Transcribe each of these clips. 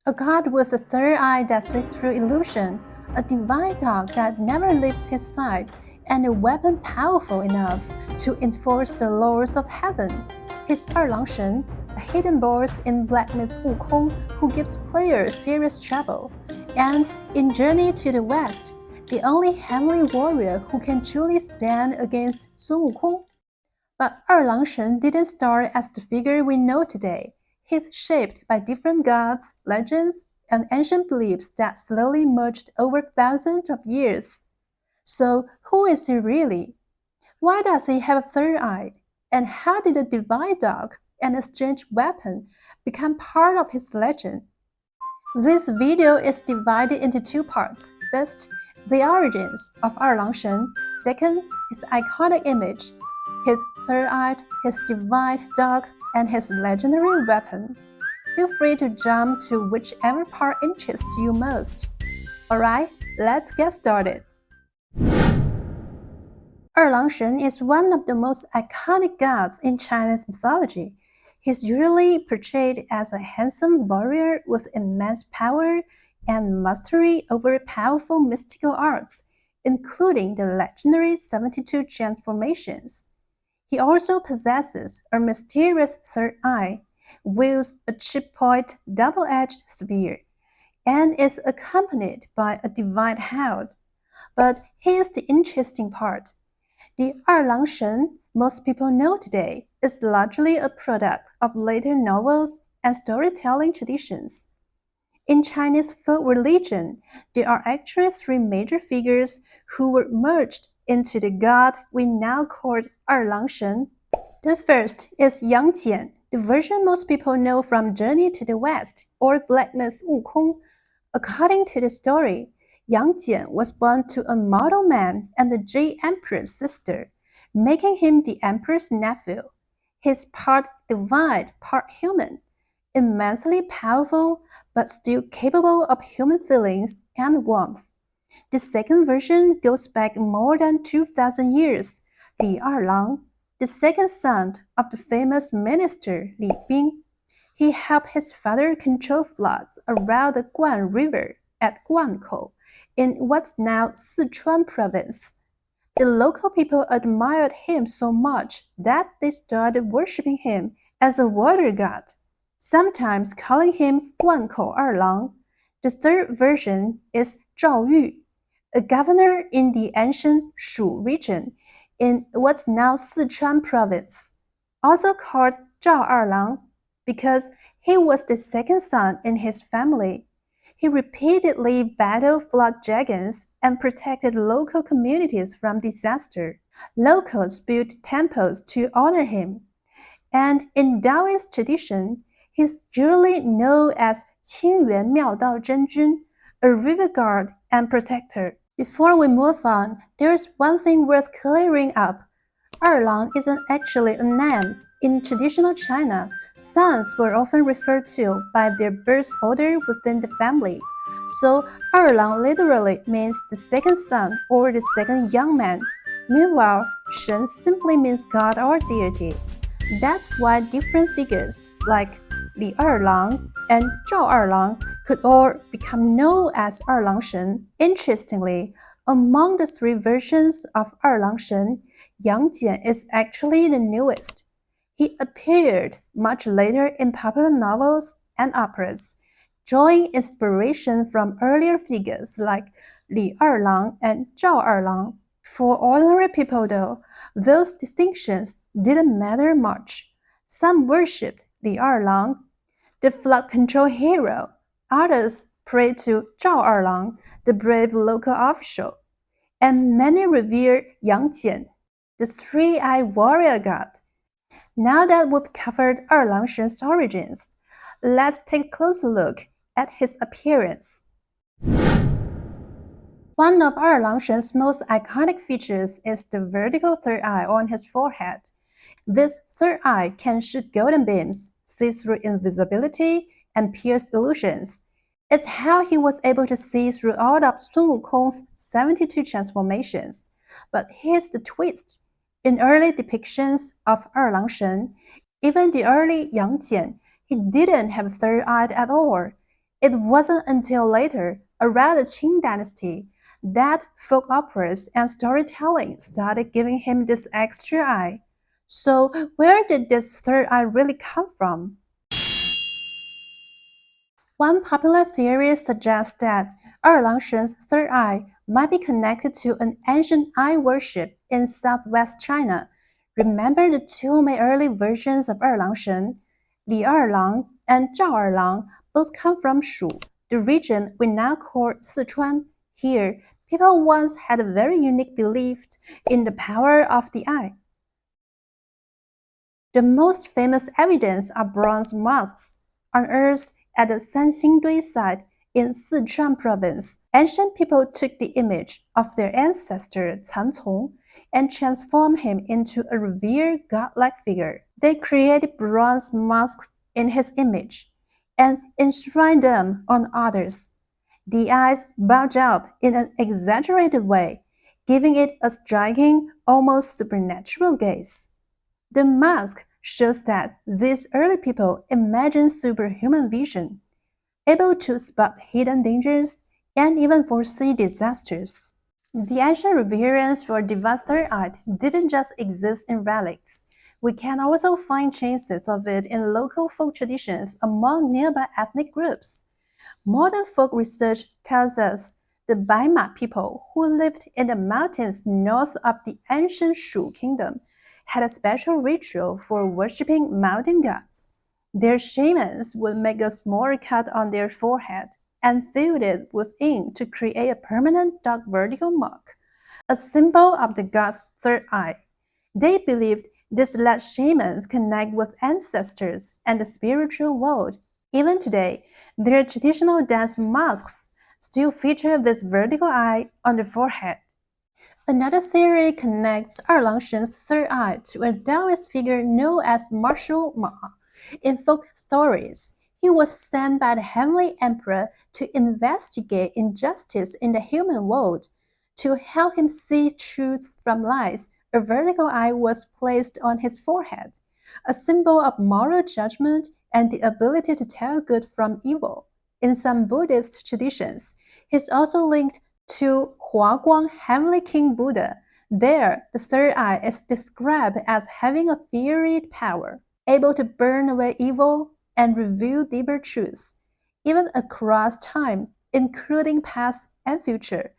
A god with a third eye that sees through illusion, a divine dog that never leaves his side, and a weapon powerful enough to enforce the laws of heaven. His Erlang Shen, a hidden boss in blackmyth Wukong who gives players serious trouble, and in Journey to the West, the only heavenly warrior who can truly stand against Sun Wukong. But Erlang Shen didn't start as the figure we know today. He's shaped by different gods, legends, and ancient beliefs that slowly merged over thousands of years. So, who is he really? Why does he have a third eye? And how did a divine dog and a strange weapon become part of his legend? This video is divided into two parts. First, the origins of Erlang Shen. Second, his iconic image, his third eye, his divine dog, and his legendary weapon. Feel free to jump to whichever part interests you most. Alright, let's get started. Erlang Shen is one of the most iconic gods in Chinese mythology. He's usually portrayed as a handsome warrior with immense power and mastery over powerful mystical arts, including the legendary 72 transformations. He also possesses a mysterious third eye, wields a chip-point double-edged spear, and is accompanied by a divine hound. But here's the interesting part. The Erlang Shen most people know today is largely a product of later novels and storytelling traditions. In Chinese folk religion, there are actually three major figures who were merged into the god we now call Erlang Shen. The first is Yang, the version most people know from Journey to the West or blackmyth Wukong. According to the story, Yang was born to a mortal man and the Jade Emperor's sister, making him the emperor's nephew. He's part divine, part human, immensely powerful but still capable of human feelings and warmth. The second version goes back more than 2,000 years. Li Erlang, the second son of the famous minister Li Bing. He helped his father control floods around the Guan River at Guankou in what's now Sichuan province. The local people admired him so much that they started worshipping him as a water god, sometimes calling him Guankou Erlang. The third version is Zhao Yu, a governor in the ancient Shu region in what's now Sichuan province, also called Zhao Erlang because he was the second son in his family. He repeatedly battled flood dragons and protected local communities from disaster. Locals built temples to honor him. And in Taoist tradition, he's usually known as Qingyuan Miaodao Zhenjun, a river guard and protector. Before we move on, there's one thing worth clearing up. Erlang isn't actually a name. In traditional China, sons were often referred to by their birth order within the family. So Erlang literally means the second son or the second young man. Meanwhile, Shen simply means god or deity. That's why different figures like Li Erlang and Zhao Erlang could all become known as Erlang Shen. Interestingly, among the three versions of Erlang Shen, Yang is actually the newest. He appeared much later in popular novels and operas, drawing inspiration from earlier figures like Li Erlang and Zhao Erlang. For ordinary people though, those distinctions didn't matter much. Some worshipped Li Erlang, the flood control hero. Others prayed to Zhao Erlang, the brave local official. And many revered Yang, the three-eyed warrior god. Now that we've covered Erlang Shen's origins, let's take a closer look at his appearance. One of Erlang Shen's most iconic features is the vertical third eye on his forehead. This third eye can shoot golden beams, see through invisibility, and pierce illusions. It's how he was able to see through all of Sun Wukong's 72 transformations. But here's the twist. In early depictions of Erlang Shen, even the early Yang, he didn't have a third eye at all. It wasn't until later, around the Qing dynasty, that folk operas and storytelling started giving him this extra eye. So, where did this third eye really come from? One popular theory suggests that Erlang Shen's third eye might be connected to an ancient eye worship in southwest China. Remember the two main early versions of Erlang Shen, Li Erlang and Zhao Erlang, both come from Shu, the region we now call Sichuan. Here, people once had a very unique belief in the power of the eye. The most famous evidence are bronze masks unearthed at the Sanxingdui site in Sichuan province. Ancient people took the image of their ancestor Cancong and transformed him into a revered godlike figure. They created bronze masks in his image and enshrined them on others. The eyes bulge out in an exaggerated way, giving it a striking, almost supernatural gaze. The mask shows that these early people imagined superhuman vision, able to spot hidden dangers and even foresee disasters. The ancient reverence for divine third eye didn't just exist in relics. We can also find traces of it in local folk traditions among nearby ethnic groups. Modern folk research tells us the Baima people who lived in the mountains north of the ancient Shu kingdom had a special ritual for worshipping mountain gods. Their shamans would make a small cut on their forehead and fill it with ink to create a permanent dark vertical mark, a symbol of the god's third eye. They believed this let shamans connect with ancestors and the spiritual world. Even today, their traditional dance masks still feature this vertical eye on the forehead. Another theory connects Erlang Shen's third eye to a Taoist figure known as Marshal Ma. In folk stories, he was sent by the heavenly emperor to investigate injustice in the human world. To help him see truth from lies, a vertical eye was placed on his forehead, a symbol of moral judgment and the ability to tell good from evil. In some Buddhist traditions, he is also linked to Huaguang, heavenly king Buddha. There, the third eye is described as having a fiery power, able to burn away evil and reveal deeper truths, even across time, including past and future.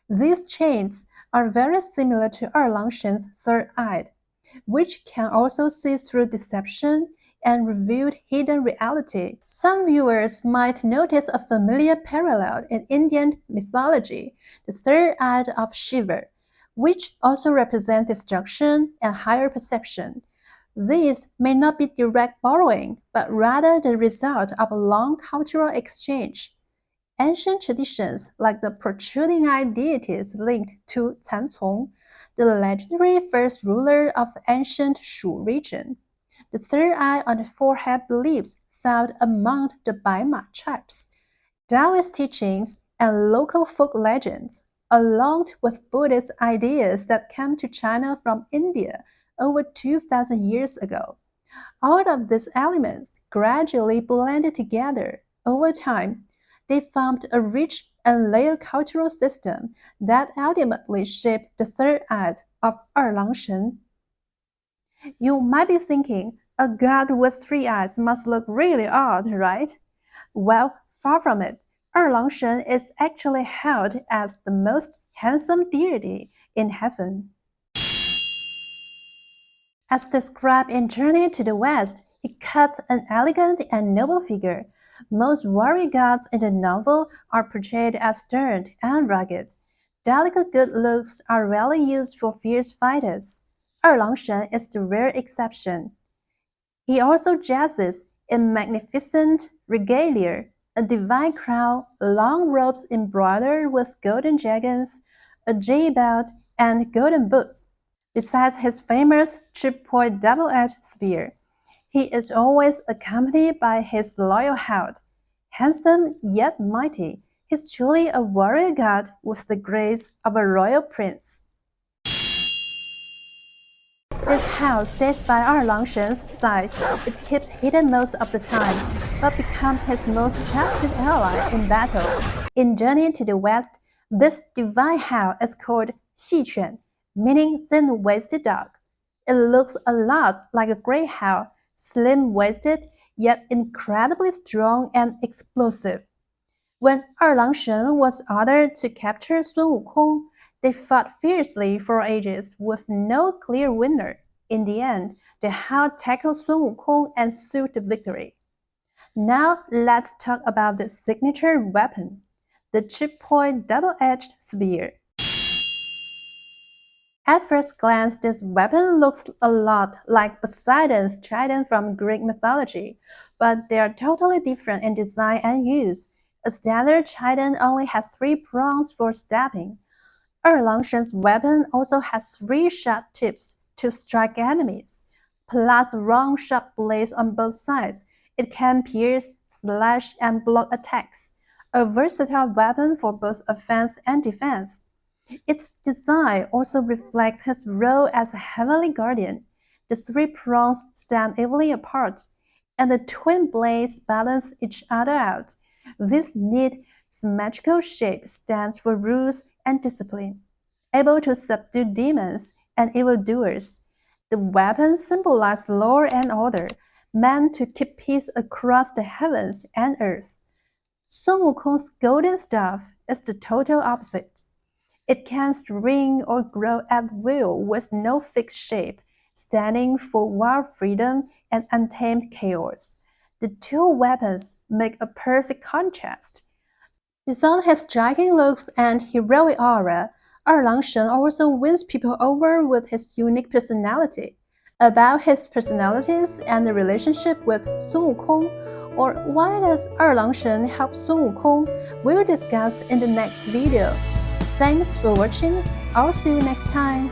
These chains are very similar to Erlang Shen's third eye, which can also see through deception and revealed hidden reality. Some viewers might notice a familiar parallel in Indian mythology, the third eye of Shiva, which also represents destruction and higher perception. These may not be direct borrowing, but rather the result of a long cultural exchange. Ancient traditions like the protruding eye deities linked to Cancong, the legendary first ruler of the ancient Shu region. The third eye on the forehead beliefs found among the Baima tribes, Taoist teachings, and local folk legends, along with Buddhist ideas that came to China from India over 2,000 years ago. All of these elements gradually blended together. Over time, they formed a rich and layered cultural system that ultimately shaped the third eye of Erlang Shen. You might be thinking, a god with three eyes must look really odd, right? Well, far from it. Erlang Shen is actually held as the most handsome deity in heaven. As described in Journey to the West, he cuts an elegant and noble figure. Most warrior gods in the novel are portrayed as stern and rugged. Delicate good looks are rarely used for fierce fighters. Erlang Shen is the rare exception. He also dresses in magnificent regalia, a divine crown, long robes embroidered with golden dragons, a jade belt, and golden boots. Besides his famous chip-point double-edged spear, he is always accompanied by his loyal hound. Handsome yet mighty, he's truly a warrior god with the grace of a royal prince. This hound stays by Erlang Shen's side. It keeps hidden most of the time. but becomes his most trusted ally in battle. In Journey to the West, this divine hound is called Sichuan, meaning thin-waisted dog. It looks a lot like a greyhound, slim-waisted, yet incredibly strong and explosive. When Erlang Shen was ordered to capture Sun Wukong, they fought fiercely for ages with no clear winner. In the end, the hound tackled Sun Wukong and sealed the victory. Now let's talk about the signature weapon, the chip-point double-edged spear. At first glance, this weapon looks a lot like Poseidon's trident from Greek mythology, but they are totally different in design and use. A standard trident only has 3 prongs for stabbing. Erlang Shen's weapon also has 3 sharp tips to strike enemies, plus long sharp blades on both sides. It can pierce, slash, and block attacks, a versatile weapon for both offense and defense. Its design also reflects his role as a heavenly guardian. The 3 prongs stand evenly apart, and the twin blades balance each other out. This neat, symmetrical shape stands for rules and discipline, able to subdue demons and evildoers. The weapon symbolizes law and order, meant to keep peace across the heavens and earth. Sun Wukong's golden staff is the total opposite. It can swing or grow at will with no fixed shape, standing for wild freedom and untamed chaos. The 2 weapons make a perfect contrast. Beyond his striking looks and heroic aura, Erlang Shen also wins people over with his unique personality. About his personalities and the relationship with Sun Wukong, or why does Erlang Shen help Sun Wukong, we'll discuss in the next video. Thanks for watching. I'll see you next time.